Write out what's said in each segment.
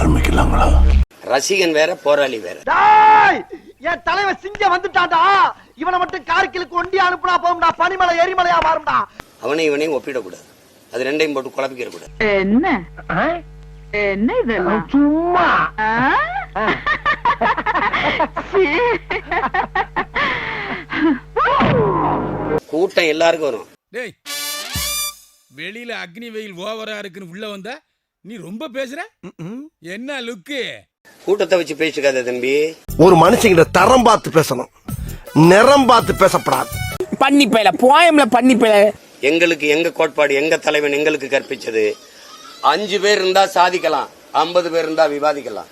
ஆரம்பிக்கலாங்களா? ரசிகன் வேற, போராளி வேற. என் தலைவன் சிங்கம் வந்துட்டான்டா. இவனை மட்டும் கார்கிலுக்கு ஒண்டி அனுப்புனா போகும்டா, பனிமலை எரிமலையா மாறும்டா. அவனையும் இவனையும் ஒப்பிடக்கூடாது, அது ரெண்டையும் போட்டு குழப்பிக்க கூடாது. என்ன இதெல்லாம் சும்மா கூட்டம் எல்லாருக்கும் வரும். டேய், வெளியில அக்னி வெயில் ஓவரா இருக்குன்னு உள்ள வந்தா நீ ரொம்ப பேசுற. என்ன லுக்கு? கூட்டத்தை வச்சு பேசிக்காத தம்பி. ஒரு மனுஷங்கிட்ட தரம் பார்த்து பேசணும், நிறம் பார்த்து பேசப்படாது. பண்ணிப்பையில போயம்ல பண்ணிப்பையில எங்களுக்கு எங்க கோட்பாடு, எங்க தலைவன் எங்களுக்கு கற்பிச்சது, 5 பேர் இருந்தா சாதிக்கலாம், 50 பேர் இருந்தா விவாதிக்கலாம்.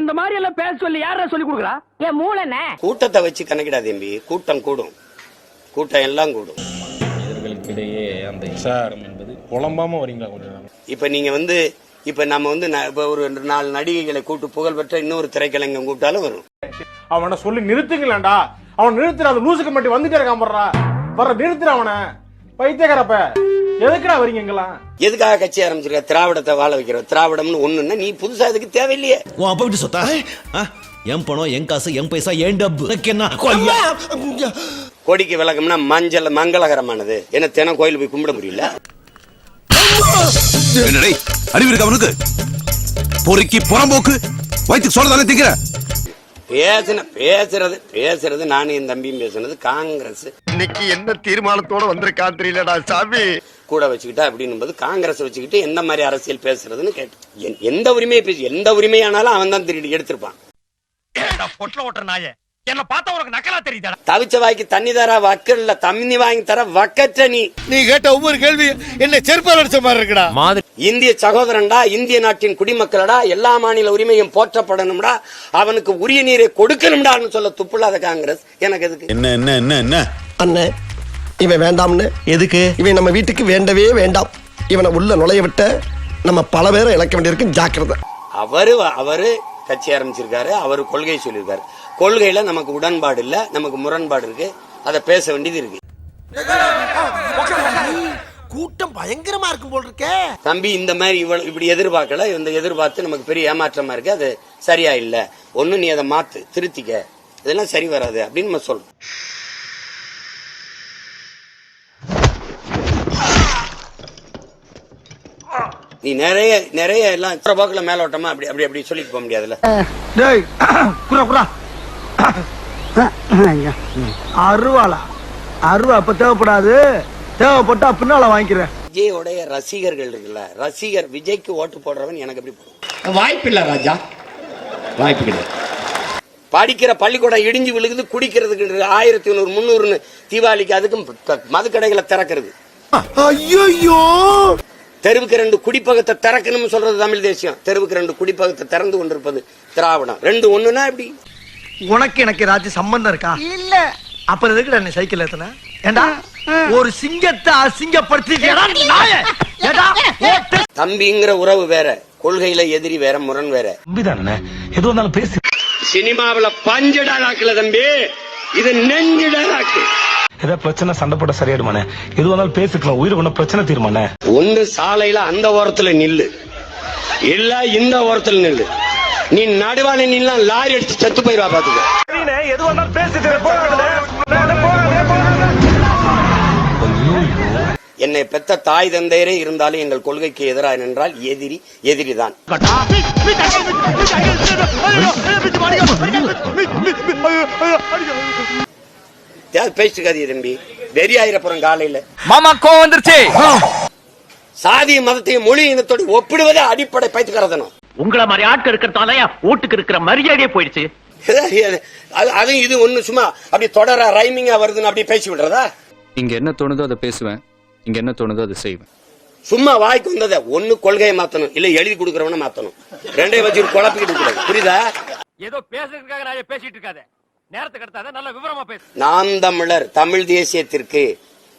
இந்த மாதிரி எல்லாம் பேச சொல்லி யாரா சொல்லி கொடுக்குறா? என் மூளைனே. கூட்டத்தை வச்சு கணக்கிடாத தம்பி. கூட்டம் கூடும், கூட்டம் எல்லாம் கூடும். இடையே அந்த விசாரம் என்பது குழம்பாம வரீங்களா கொஞ்சம்? இப்ப நீங்க இப்ப நம்ம ஒரு 4 நடிகைகளை கூட்டு புகழ்பெற்ற இன்னொரு திரைக்கலைஞன் கூப்பிட்டாலும் வரும். அவனை சொல்லி நிறுத்துங்களேன்டா. அவன் நிறுத்துற, அது லூசுக்கு மட்டும் வந்துட்டே இருக்கான். வர்ற நிறுத்துற அவனை. பைத்தியக்காரப்ப எதுக்குடா வரீங்க எங்கெல்லாம்? எதுக்காக கட்சி ஆரம்பிச்சிருக்க? திராவிடத்தை வாழ வைக்கிற. திராவிடம்னு ஒண்ணுன்னா நீ புதுசா இதுக்கு தேவையில்லையே. உன் அப்பா விட்டு சொத்தா? என் பணம், என் காசு, என் பைசா, என் டப்பு. கொடிக்கு விளக்கம்னா மங்களகரமானது. என்ன தினம் கோயில் போய் கும்பிட முடியல? அறிவு இருக்கு அவனுக்கு? பொறுக்கி புறம்போக்கு வயிற்றுக்கு சொல்றதானே திங்கிற? பேசுறது நானும் என் தம்பியும் பேசுனது. காங்கிரஸ் இன்னைக்கு என்ன தீர்மானத்தோட வந்திருக்கான் தெரியலடா சாமி. கூட வச்சுக்கிட்டா அப்படின்னு காங்கிரஸ் வச்சுக்கிட்டு எந்த மாதிரி அரசியல் பேசுறதுன்னு கேட்டு, எந்த உரிமையை பேசி, எந்த உரிமையானாலும் அவன் தான் திருடி எடுத்திருப்பான். என்ன பார்த்தா உனக்கு நக்கலா தெரியுதா? தவிச்ச வாய்க்கு தண்ணி தர வக்கல்ல, தண்ணி வாங்கி தர வக்கற்ற நீ கேட்ட ஒவ்வொரு கேள்வி என்ன செருப்பால் அடிச்ச மாதிரி இருக்குடா. இந்திய சகோதரன்டா, இந்திய நாட்டின் குடிமக்களடா, எல்லா மாநில உரிமையும் போற்றப்படணும்டா, அவனுக்கு உரிய நீரை கொடுக்கணும்டான்னு சொல்ல துப்புள்ளாத காங்கிரஸ் எனக்கு எதுக்கு? என்ன என்ன என்ன என்ன அண்ணே, இவன் வேண்டாம்னு. எதுக்கு? இவன் நம்ம வீட்டுக்கு வேண்டவே வேண்டாம். இவனை உள்ள நுழைய விட்ட நம்ம பல பேரை இழக்க வேண்டியிருக்கு. ஜாக்கிரதை. அவரு கட்சி ஆரம்பிச்சிருக்காரு, அவரு கொள்கை சொல்லியிருக்காரு. கொள்கையில நமக்கு உடன்பாடு இல்ல, நமக்கு முரண்பாடு இருக்கு, அதை பேச வேண்டியது இருக்கு. கூட்டம் பயங்கரமா இருக்கும் போல் இருக்கே தம்பி. இந்த மாதிரி இப்படி எதிர்பார்க்கல, இந்த எதிர்பார்த்து நமக்கு பெரிய ஏமாற்றமா இருக்கு. அது சரியா இல்ல, ஒண்ணு நீ அதை மாத்து, திருத்திக்க, இதெல்லாம் சரி வராது அப்படின்னு நம்ம சொல்றோம். நீ நிறைய எல்லாம் போக்குல மேலோட்டமா அப்படி சொல்லிட்டு போக முடியாதுல்ல. அருவா அப்ப தேவைப்படாது, தேவைப்பட்டா பின்னால வாங்கிக்கிறேன். விஜயோடைய ரசிகர்கள் இருக்குல்ல, ரசிகர் விஜய்க்கு ஓட்டு போடுறவன் எனக்கு எப்படி போடும்? வாய்ப்பு இல்ல ராஜா, வாய்ப்பு கிடையாது. படிக்கிற பள்ளிக்கூடம் இடிஞ்சு விழுகுது, குடிக்கிறதுக்கு 1100 300 தீபாவளிக்கு அதுக்கும் மதுக்கடைகளை திறக்கிறது. ஐயோ, தெருவுக்கு 2 குடிப்பகத்தை திறக்கணும்னு சொல்றது தமிழ் தேசியம். தெருவுக்கு 2 குடிப்பகத்தை திறந்து கொண்டிருப்பது திராவிடம். 2 ஒண்ணுன்னா எப்படி? உனக்கு எனக்கு ஏதாச்சும் சம்பந்தம் இருக்கா? இல்ல. அப்புறம் எதுக்குடா நீ சைக்கிள் ஏத்தன? ஏண்டா ஒரு சிங்கத்தை அசிங்கப்படுத்தி தம்பிங்கிற உறவு வேற, கொள்கையில எதிரி வேற, முரண் வேற. எது வந்தாலும் பேசி. சினிமாவில பஞ்சடாலாக்குல தம்பி, இது நெஞ்சிடாலாக்கு. ஏதாவது பிரச்சனை சண்டை போட சரியாடுமானே, எது வந்தாலும் பேசிக்கலாம், உயிர் கொண்ட பிரச்சனை தீர்மானே. ஒண்ணு சாலையில அந்த ஓரத்துல நில்லு, இல்ல இந்த ஓரத்துல நில்லு. நீ நடுவான நில்லாம் லாரி அடிச்சு செத்து போயிருவா பாத்துக்க. எது வந்தாலும் பேசிட்டு என்னை பெத்த தாய் தந்தையரே இருந்தாலும் எங்கள் கொள்கைக்கு எதிராக நின்றால் எதிரிதான். பேசிக்காதீங்க தம்பி, வெறி ஆயிரப்புறம் காலையில மாமா கோவம் வந்துருச்சு. சாதிய மதத்தையும் மொழி இனத்தோடு ஒப்பிடுவதே அடிப்படை பைத்தியக்காரத்தனம். உங்களை மாதிரி ஆட்கள் இருக்கிறதால வீட்டுக்கு இருக்கிற மரியாதையே போயிடுச்சு. அது இது ஒண்ணு சும்மா அப்படி தொடர ரைமிங்கா வருதுன்னு அப்படி பேசி விடுறதா? இங்க என்ன தோணுதோ அதை பேசுவேன், இங்க என்ன தோணுதோ அதை செய்வேன். சும்மா வாய்க்கு வந்ததை ஒண்ணு கொள்கையை மாத்தணும், இல்ல எழுதி கொடுக்கறவன மாத்தணும். ரெண்டையும் வச்சு குழப்பிக்கிட்டு கூடாது, புரியுதா? ஏதோ பேசுறதுக்காக நான் பேசிட்டு இருக்காத, நேரத்துக்கு எடுத்தாத, நல்ல விவரமா பேசு. நாம் தமிழர், தமிழ் தேசியத்திற்கு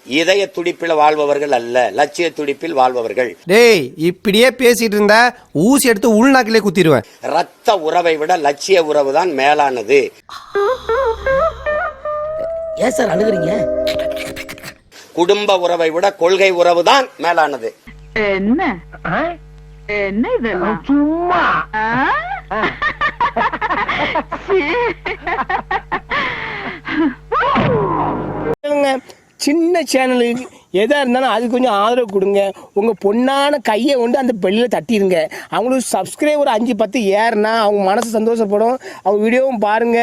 இதய துடிப்பில் வாழ்பவர்கள் அல்ல, லட்சிய துடிப்பில் வாழ்பவர்கள். டேய், இப்படியே பேசிட்டு இருந்தா ஊசி எடுத்து உள்நாக்கிலே குத்திடுவேன். ரத்த உறவை விட லட்சிய உறவு தான் மேலானது. ஏன் சார் அழுகுறீங்க? குடும்ப உறவை விட கொள்கை உறவு தான் மேலானது. என்ன என்ன இதெல்லாம் சும்மா சின்ன சேனலுக்கு எதா இருந்தாலும் அது கொஞ்சம் ஆதரவு கொடுங்க. உங்க பொண்ணான கையை கொண்டு அந்த பெல்லில் தட்டிடுங்க. அவங்களுக்கு சப்ஸ்கிரைபர் 5-10 ஏறுனா அவங்க மனசு சந்தோஷப்படும். அவங்க வீடியோவும் பாருங்க.